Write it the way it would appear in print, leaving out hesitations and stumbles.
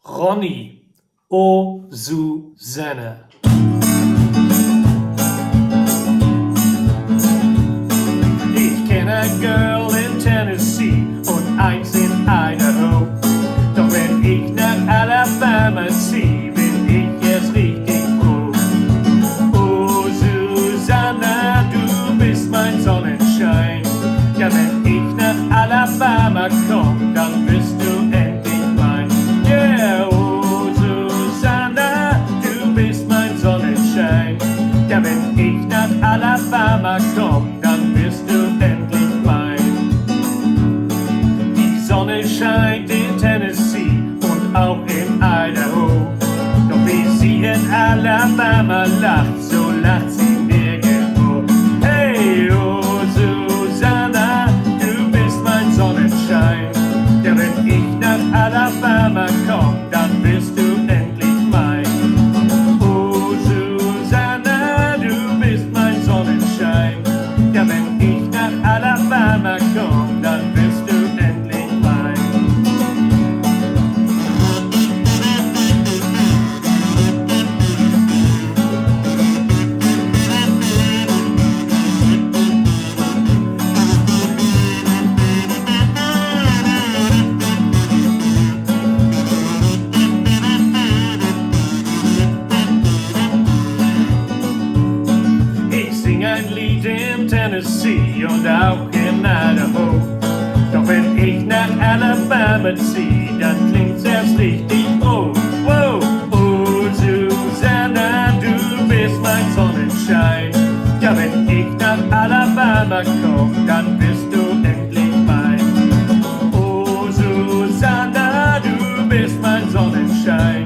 Ronny, oh Susanne. Ich kenne a girl in Tennessee und eins in Idaho. Doch wenn ich nach Alabama zieh, bin ich erst richtig froh. Oh Susanne, du bist mein Sonnenschein. Ja, wenn ich nach Alabama komm, dann bist du endlich mein. Yeah, oh Susanne, du bist mein Sonnenschein. Ja, wenn ich nach Alabama komm, dann bist du endlich mein. Die Sonne scheint in Tennessee und auch in Idaho. Doch wie sie in Alabama lacht, so lacht sie nirgendwo. Hey, oh Susanne, du bist mein Sonnenschein. Ja, wenn ich nach Alabama komm, dann bist du endlich mein. Oh Susanne, du bist mein Sonnenschein. Ja, wenn ich nach Alabama komm, dann bist du endlich mein. Ich sing ein Lied in Tennessee und auch in Idaho. Doch wenn ich nach Alabama zieh, dann klingt's erst richtig froh. Wow, oh Susanne, du bist mein Sonnenschein. Ja, wenn ich nach Alabama komm, dann bist du endlich mein. Oh Susanne, du bist mein Sonnenschein.